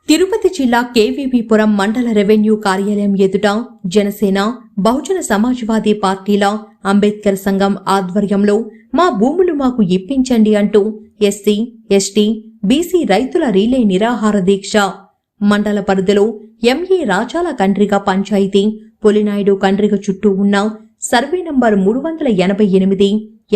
తిరుపతి జిల్లా కేవీబీపురం మండల రెవెన్యూ కార్యాలయం ఎదుట జనసేన, బహుజన సమాజ్వాదీ పార్టీల అంబేద్కర్ సంఘం ఆధ్వర్యంలో మా భూములు మాకు ఇప్పించండి అంటూ ఎస్సీ, ఎస్టీ, బీసీ రైతుల రీలే నిరాహార దీక్ష. మండల పరిధిలో ఎంఏ రాజాల కండ్రిగ పంచాయతీ, పొలినాయుడు కండ్రిగ చుట్టూ ఉన్న సర్వే నంబర్ 388,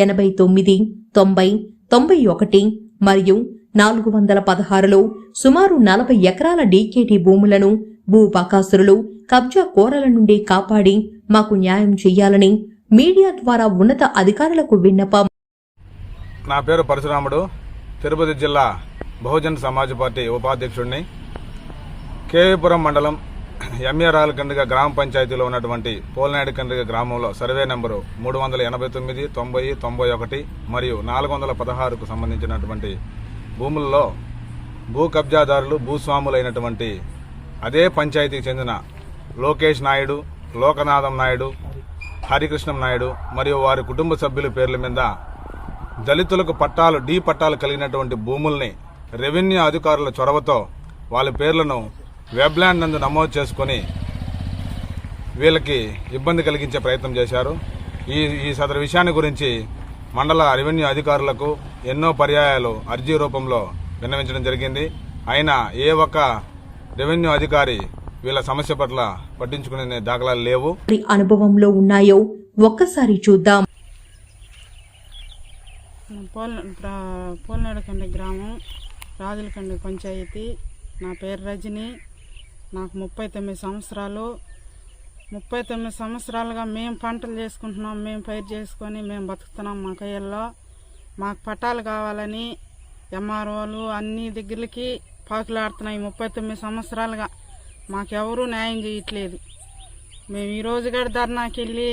89, 90, 91 మరియు 416లో సుమారు 40 ఎకరాల డీకేటీ భూములను భూ బకాసురులు కబ్జా కోరల నుండి కాపాడి మాకు న్యాయం చేయాలని మీడియా ద్వారా ఉన్నత అధికారులకు విన్నపం. నా పేరు పరశురాముడు, తిరుపతి జిల్లా బహుజన సమాజ్ పార్టీ ఉపాధ్యక్షుడిని. కేవీపురం మండలం ఎంఏరాల కండ్రిగ గ్రామ పంచాయతీలో ఉన్నటువంటి పోలనాయుడు కండ్రిగ గ్రామంలో సర్వే నంబరు 389, 90, 91 మరియు 416కు సంబంధించినటువంటి భూముల్లో భూ కబ్జాదారులు భూస్వాములైనటువంటి అదే పంచాయతీకి చెందిన లోకేష్ నాయుడు, లోకనాథం నాయుడు, హరికృష్ణం నాయుడు మరియు వారి కుటుంబ సభ్యుల పేర్ల మీద దళితులకు పట్టాలు డి పట్టాలు కలిగినటువంటి భూముల్ని రెవెన్యూ అధికారుల చొరవతో వాళ్ళ పేర్లను వెబ్లాండ్ నందు నమోదు చేసుకుని వీళ్ళకి ఇబ్బంది కలిగించే ప్రయత్నం చేశారు. ఈ సదరు విషయాన్ని గురించి మండల రెవెన్యూ అధికారులకు ఎన్నో పర్యాయాలు అర్జీ రూపంలో విన్నవించడం జరిగింది. అయినా ఏ ఒక్క రెవెన్యూ అధికారి వీళ్ళ సమస్య పట్ల పట్టించుకునే దాఖలాలు లేవు. అనుభవంలో ఉన్నాయో ఒక్కసారి చూద్దాం. పోలనాడుకండి గ్రామం, రాజులకండి పంచాయతీ. నా పేరు రజని. నాకు 39 సంవత్సరాలు. 39 సంవత్సరాలుగా మేము పంటలు చేసుకుంటున్నాం, మేము పైరు చేసుకొని మేము బతుకుతున్నాం. మా కయ్యల్లో మాకు పట్టాలు కావాలని ఎంఆర్ఓలు అన్ని దగ్గరికి పాకులాడుతున్నాయి. 39 సంవత్సరాలుగా మాకెవరూ న్యాయం చేయట్లేదు. మేము ఈరోజు కూడా ధర్నాకి వెళ్ళి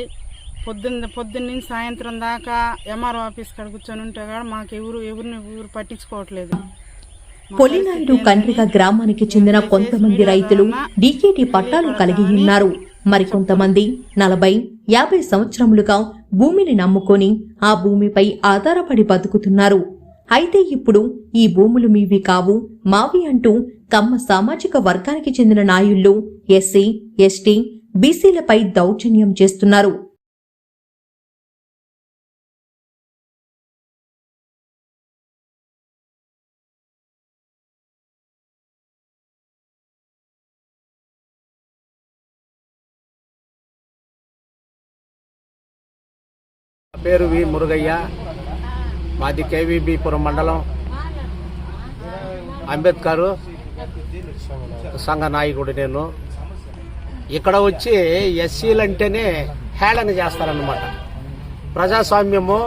పొద్దున్న సాయంత్రం దాకా ఎంఆర్ఓ ఆఫీస్ కాడ కూర్చొని ఉంటే కూడా మాకు ఎవరు పట్టించుకోవట్లేదు. పొలినాయుడు కండ్రిగ గ్రామానికి చెందిన కొంతమంది రైతులు డీకేటీ పట్టాలు కలిగి ఉన్నారు. మరికొంతమంది 40, 50 సంవత్సరములుగా భూమిని నమ్ముకొని ఆ భూమిపై ఆధారపడి బతుకుతున్నారు. అయితే ఇప్పుడు ఈ భూములు మీవి కావు, మావి అంటూ కమ్మ సామాజిక వర్గానికి చెందిన నాయుళ్లు ఎస్సీ, ఎస్టీ, బీసీలపై దౌర్జన్యం చేస్తున్నారు. పేరు వి మురుగయ్య. మాది కేవీబీపురం మండలం. అంబేద్కర్ సంఘ నాయకుడు నేను. ఇక్కడ వచ్చి ఎస్సీలంటేనే హేళన చేస్తారన్నమాట. ప్రజాస్వామ్యము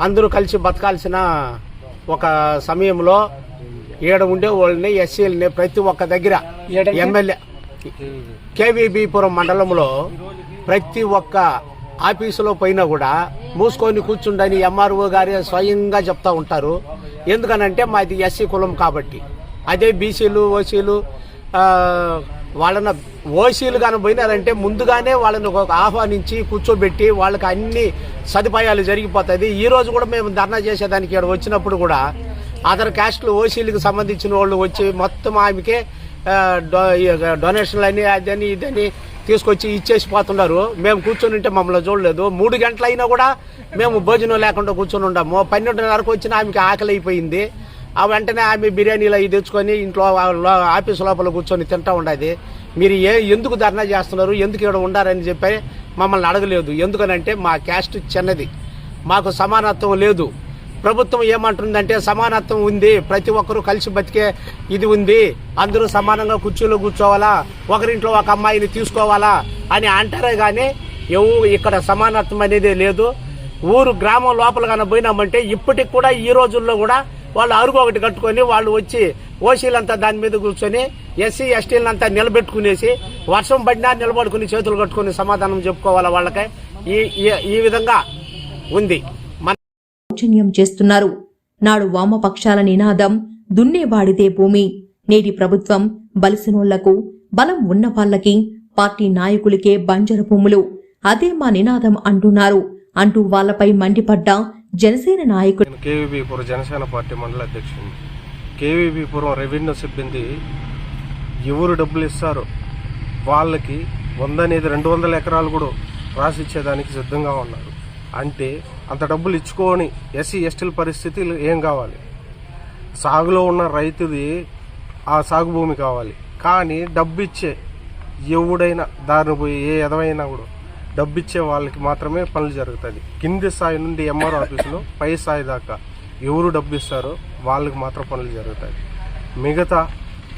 అందరూ కలిసి బతకాల్సిన ఒక సమయంలో ఈడ ఉండే వాళ్ళని ఎస్సీలని ప్రతి ఒక్క దగ్గర ఎమ్మెల్యే కేవీబీపురం మండలంలో ప్రతి ఒక్క ఆఫీసులో పోయినా కూడా మూసుకొని కూర్చుండని ఎంఆర్ఓ గారే స్వయంగా చెప్తా ఉంటారు. ఎందుకనంటే మాది ఎస్సీ కులం కాబట్టి. అదే బీసీలు, ఓసీలు వాళ్ళని ఓసీలు కానీ పోయినారంటే ముందుగానే వాళ్ళని ఆహ్వానించి కూర్చోబెట్టి వాళ్ళకి అన్ని సదుపాయాలు జరిగిపోతుంది. ఈ రోజు కూడా మేము ధర్నా చేసేదానికి ఇక్కడ వచ్చినప్పుడు కూడా అదర్ క్యాస్టులు ఓసీలకు సంబంధించిన వాళ్ళు వచ్చి మొత్తం ఆమెకే డొనేషన్లు అని అదని ఇదని తీసుకొచ్చి ఇచ్చేసి పోతున్నారు. మేము కూర్చొని ఉంటే మమ్మల్ని చూడలేదు. 3 గంటలైనా కూడా మేము భోజనం లేకుండా కూర్చొని ఉన్నాము. 12:30కు వచ్చిన ఆమెకి ఆకలి అయిపోయింది. ఆ వెంటనే ఆమె బిర్యానీలు అవి తెచ్చుకొని ఇంట్లో ఆఫీసు లోపల కూర్చొని తింటా ఉండేది. మీరు ఎందుకు ధర్నా చేస్తున్నారు, ఎందుకు ఇక్కడ ఉండారని చెప్పి మమ్మల్ని అడగలేదు. ఎందుకనంటే మా క్యాస్ట్ చిన్నది, మాకు సమానత్వం లేదు. ప్రభుత్వం ఏమంటుందంటే సమానత్వం ఉంది, ప్రతి ఒక్కరూ కలిసి బతికే ఇది ఉంది, అందరూ సమానంగా కుర్చీలో కూర్చోవాలా, ఒకరింట్లో ఒక అమ్మాయిని తీసుకోవాలా అని అంటారే కానీ ఇక్కడ సమానత్వం అనేది లేదు. గ్రామం లోపల కన్నా పోయినామంటే ఇప్పటికి కూడా ఈ రోజుల్లో కూడా వాళ్ళు అరుగు ఒకటి కట్టుకొని వాళ్ళు వచ్చి ఓసీలంతా దాని మీద కూర్చొని ఎస్సీ ఎస్టీలంతా నిలబెట్టుకునేసి వర్షం పడినా నిలబడుకుని చేతులు కట్టుకుని సమాధానం చెప్పుకోవాలా వాళ్ళకి. ఈ విధంగా ఉంది. దౌర్జన్యం చేస్తున్నారు. నాడు వామపక్షాల నినాదం దున్నేవాడిదే భూమి. నేటి ప్రభుత్వం బలిసినోళ్లకు, బలం ఉన్న వాళ్లకి, పార్టీ నాయకులకే బంజర భూములు, అదే మా నినాదం అంటున్నారు అంటూ వాళ్లపై మండిపడ్డ జనసేన నాయకుడు. కేవీబీపురం జనసేన పార్టీ మండల అధ్యక్షుడు. కేవీపీపురం రెవెన్యూ సిబ్బంది ఎవరు డబ్బులు ఇస్తారో వాళ్ళకి 100 అనేది 200 ఎకరాలు కూడా రాసిచ్చేదానికి సిద్ధంగా ఉన్నారు. అంటే అంత డబ్బులు ఇచ్చుకొని ఎస్సీ ఎస్టీల పరిస్థితులు ఏం కావాలి? సాగులో ఉన్న రైతుది ఆ సాగు భూమి కావాలి, కానీ డబ్బు ఇచ్చే ఎవడైనా దారిని పోయి ఏ ఎదవైనా కూడా డబ్బు ఇచ్చే వాళ్ళకి మాత్రమే పనులు జరుగుతుంది. కింది స్థాయి నుండి ఎంఆర్ఓ ఆఫీసులో పై స్థాయి దాకా ఎవరు డబ్బు ఇస్తారో వాళ్ళకి మాత్రం పనులు జరుగుతాయి. మిగతా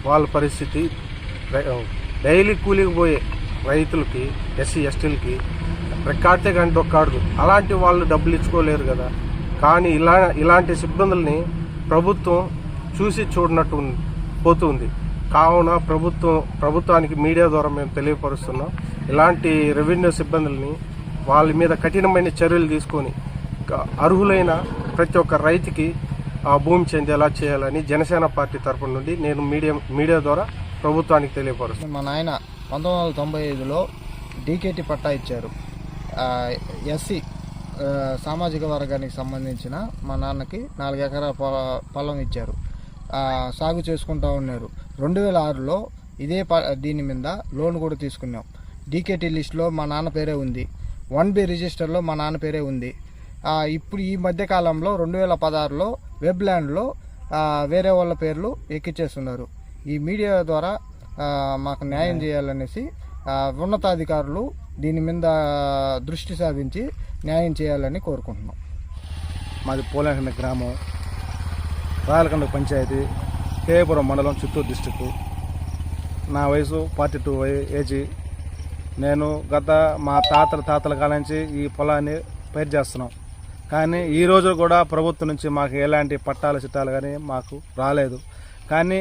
వాళ్ళ పరిస్థితి డైలీ కూలికి పోయే రైతులకి ఎస్సీ ఎస్టీలకి రెక్కాడితే కానీ డొక్కాడదు. అలాంటి వాళ్ళు డబ్బులు ఇచ్చుకోలేరు కదా. కానీ ఇలాంటి సిబ్బందుల్ని ప్రభుత్వం చూసి చూడనట్టు పోతుంది. కావున ప్రభుత్వానికి మీడియా ద్వారా మేము తెలియపరుస్తున్నాం, ఇలాంటి రెవెన్యూ సిబ్బందుల్ని వాళ్ళ మీద కఠినమైన చర్యలు తీసుకొని అర్హులైన ప్రతి ఒక్క రైతుకి ఆ భూమి చెందేలా చేయాలని జనసేన పార్టీ తరఫున నుండి నేను మీడియా ద్వారా ప్రభుత్వానికి తెలియపరుస్తున్నాను. మా నాయన 1995లో డీకేటీ పట్టా ఇచ్చారు. ఎస్సీ సామాజిక వర్గానికి సంబంధించిన మా నాన్నకి 4 ఎకరాల పొలం ఇచ్చారు. సాగు చేసుకుంటూ ఉన్నారు. 2006లో ఇదే దీని మీద లోన్ కూడా తీసుకున్నాం. డీకేటీ లిస్టులో మా నాన్న పేరే ఉంది, 1B రిజిస్టర్లో మా నాన్న పేరే ఉంది. ఇప్పుడు ఈ మధ్యకాలంలో 2016లో వెబ్ ల్యాండ్లో వేరే వాళ్ళ పేర్లు ఎక్కిచ్చేస్తున్నారు. ఈ మీడియా ద్వారా మాకు న్యాయం చేయాలనేసి ఉన్నతాధికారులు దీని మీద దృష్టి సాధించి న్యాయం చేయాలని కోరుకుంటున్నాం. మాది పోలేకండ గ్రామం, రాయలకండ పంచాయతీ, కేపురం మండలం, చిత్తూరు డిస్టిక్. నా వయసు 42 ఏజీ. నేను గత మా తాతల కాలం నుంచి ఈ పొలాన్ని పైరు చేస్తున్నాం. కానీ ఈ రోజు కూడా ప్రభుత్వం నుంచి మాకు ఎలాంటి పట్టాల చిట్టాలు కానీ మాకు రాలేదు. కానీ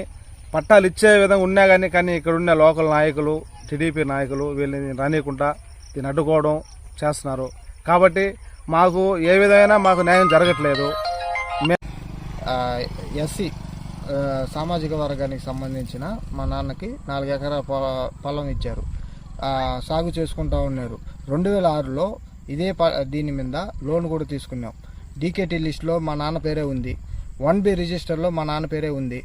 పట్టాలు ఇచ్చే విధంగా ఉన్నా కానీ ఇక్కడ ఉన్న లోకల్ నాయకులు, టీడీపీ నాయకులు వీళ్ళని రానియకుండా దీన్ని అడ్డుకోవడం చేస్తున్నారు. కాబట్టి మాకు ఏ విధమైన మాకు న్యాయం జరగట్లేదు. ఎస్సీ సామాజిక వర్గానికి సంబంధించిన మా నాన్నకి 4 ఎకరాల పొలం ఇచ్చారు. సాగు చేసుకుంటూ ఉన్నారు. 2006లో ఇదే దీని మీద లోన్ కూడా తీసుకున్నాం. డీకేటీ లిస్టులో మా నాన్న పేరే ఉంది, 1B రిజిస్టర్లో మా నాన్న పేరే ఉంది.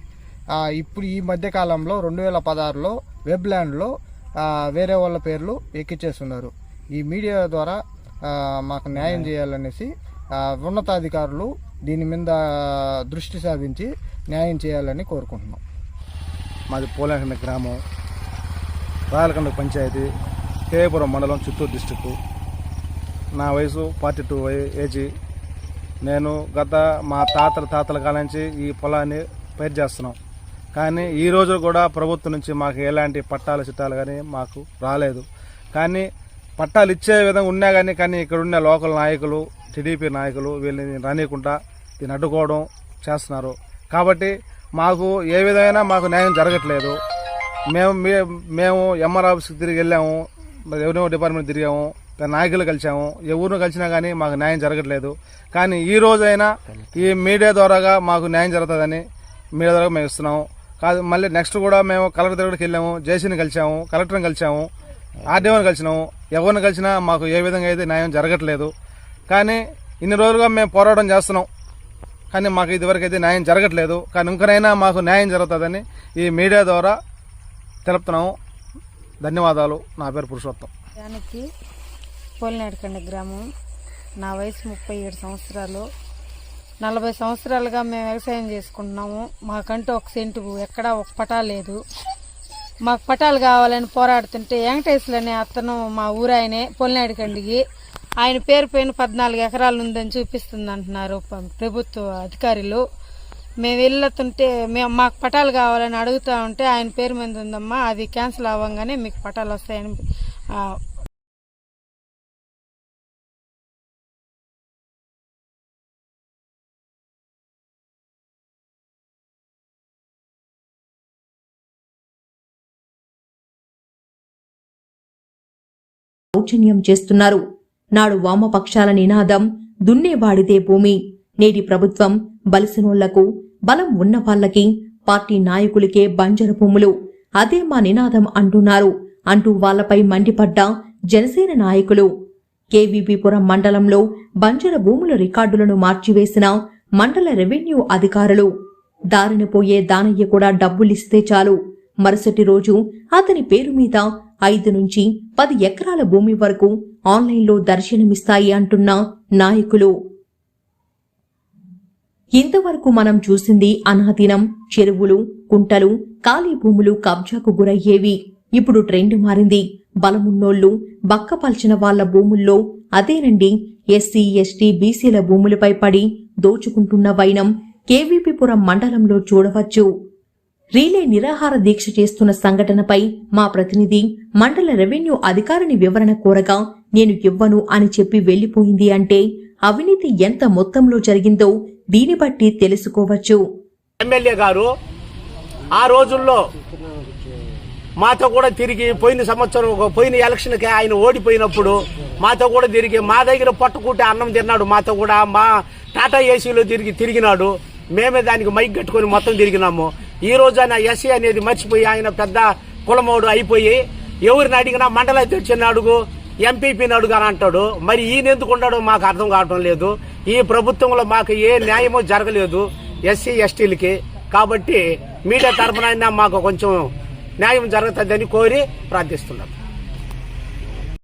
ఇప్పుడు ఈ మధ్యకాలంలో 2016లో వెబ్ ల్యాండ్లో వేరే వాళ్ళ పేర్లు ఎక్కిచ్చేస్తున్నారు. ఈ మీడియా ద్వారా మాకు న్యాయం చేయాలనేసి ఉన్నతాధికారులు దీని మీద దృష్టి సాధించి న్యాయం చేయాలని కోరుకుంటున్నాం. మాది పోలేకండ గ్రామం, రాయలకండ పంచాయతీ, కేపురం మండలం, చిత్తూరు డిస్టిక్. నా వయసు 42 ఏజీ. నేను గత మా తాతల కాలం నుంచి ఈ పొలాన్ని పైరు చేస్తున్నాం. కానీ ఈ రోజు కూడా ప్రభుత్వం నుంచి మాకు ఎలాంటి పట్టాల చిట్టాలు కానీ మాకు రాలేదు. కానీ పట్టాలు ఇచ్చే విధంగా ఉన్నా కానీ ఇక్కడ ఉన్న లోకల్ నాయకులు, టీడీపీ నాయకులు వీళ్ళని రానియకుండా దీన్ని అడ్డుకోవడం చేస్తున్నారు. కాబట్టి మాకు ఏ విధమైన మాకు న్యాయం జరగట్లేదు. మేము ఎంఆర్ ఆఫీస్కి తిరిగి వెళ్ళాము, రెవెన్యూ డిపార్ట్మెంట్ తిరిగాము, నాయకులు కలిసాము, ఎవరిని కలిసినా కానీ మాకు న్యాయం జరగట్లేదు. కానీ ఈ రోజైనా ఈ మీడియా ద్వారాగా మాకు న్యాయం జరుగుతుందని మీడియా ద్వారా మేము ఇస్తున్నాము. కాదు మళ్ళీ నెక్స్ట్ కూడా మేము కలెక్టర్ దగ్గరికి వెళ్ళాము, జేసీని కలిసాము, కలెక్టర్ని కలిసాము, ఆర్డీఓని కలిసినాము. ఎవరిని కలిసినా మాకు ఏ విధంగా అయితే న్యాయం జరగట్లేదు. కానీ ఇన్ని రోజులుగా మేము పోరాటం చేస్తున్నాం, కానీ మాకు ఇదివరకు అయితే న్యాయం జరగట్లేదు. కానీ ఇంకనైనా మాకు న్యాయం జరుగుతుందని ఈ మీడియా ద్వారా తెలుపుతున్నాము. ధన్యవాదాలు. నా పేరు పురుషోత్తం. దానికి పోలినాడుకండ గ్రామం. నా వయసు 37 సంవత్సరాలు. 40 సంవత్సరాలుగా మేము వ్యవసాయం చేసుకుంటున్నాము. మాకంటూ ఒక సెంటు ఎక్కడా ఒక పటా లేదు. మాకు పటాలు కావాలని పోరాడుతుంటే వెంకటేశ్వరు అనే అతను మా ఊరాయనే పోలినాడుకండికి ఆయన పేరు పైన 14 ఎకరాలు ఉందని చూపిస్తుంది అంటున్నారు ప్రభుత్వ అధికారులు. మేము వెళ్తుంటే మాకు పటాలు కావాలని అడుగుతా ఉంటే ఆయన పేరు మీద ఉందమ్మా, అది క్యాన్సిల్ అవ్వగానే మీకు పటాలు వస్తాయని దౌర్జన్యం చేస్తున్నారు. నాడు వామపక్షాల నినాదం దున్నేవాడిదే భూమి. నేటి ప్రభుత్వం బలిసినోళ్లకు, బలం ఉన్న వాళ్లకి, పార్టీ నాయకులకే బంజరు భూములు, అదే మా నినాదం అంటున్నారు అంటూ వాళ్లపై మండిపడ్డ జనసేన నాయకులు. కేవీపీపురం మండలంలో బంజరు భూముల రికార్డులను మార్చివేసిన మండల రెవెన్యూ అధికారులు. దారిన పోయే దానయ్య కూడా డబ్బులిస్తే చాలు మరుసటి రోజు అతని పేరు మీద 5 నుంచి 10 ఎకరాల భూమి వరకు ఆన్లైన్లో దర్శనమిస్తాయి అంటున్న నాయకులు. ఇంతవరకు మనం చూసింది అనాదినం చెరువులు, కుంటలు, ఖాళీ భూములు కబ్జాకు గురయ్యేవి. ఇప్పుడు ట్రెండ్ మారింది. బలమున్నోళ్లు బక్కపల్చిన వాళ్ల భూముల్లో అదేనండి ఎస్సీ, ఎస్టీ, బీసీల భూములపై పడి దోచుకుంటున్న వైనం కేవీపీపురం మండలంలో చూడవచ్చు. రీలే నిరాహార దీక్ష చేస్తున్న సంఘటనపై మా ప్రతినిధి మండల రెవెన్యూ అధికారిని వివరణ కోరగా నేను ఇవ్వను అని చెప్పి వెళ్లిపోయింది అంటే అవినీతి ఎంత మొత్తంలో జరిగిందో దీని బట్టి తెలుసుకోవచ్చు. ఎమ్మెల్యే గారు ఆ రోజుల్లో మాతో కూడా తిరిగి పోయిన ఎలక్షన్కి ఆయన ఓడిపోయినప్పుడు మాతో కూడా తిరిగి మా దగ్గర పొట్టకూటి అన్నం తిన్నాడు. మాతో కూడా మా టాటా ఏసీలో తిరిగినాడు. మేమే దానికి మైక్ కట్టుకుని మొత్తం తిరిగినాము. ఈ రోజు ఆయన ఎస్సీ అనేది మర్చిపోయి ఆయన పెద్ద కులమోడు అయిపోయి ఎవరిని అడిగినా మండల అధ్యక్షుని అడుగు, ఎంపీపీని అడుగు అని అంటాడు. మరి ఈయన ఎందుకు ఉన్నాడో మాకు అర్థం కావటం లేదు. ఈ ప్రభుత్వంలో మాకు ఏ న్యాయమో జరగలేదు ఎస్సీ ఎస్టీలకి. కాబట్టి మీడియా తరఫున మాకు కొంచెం న్యాయం జరుగుతుందని కోరి ప్రార్థిస్తున్నాం.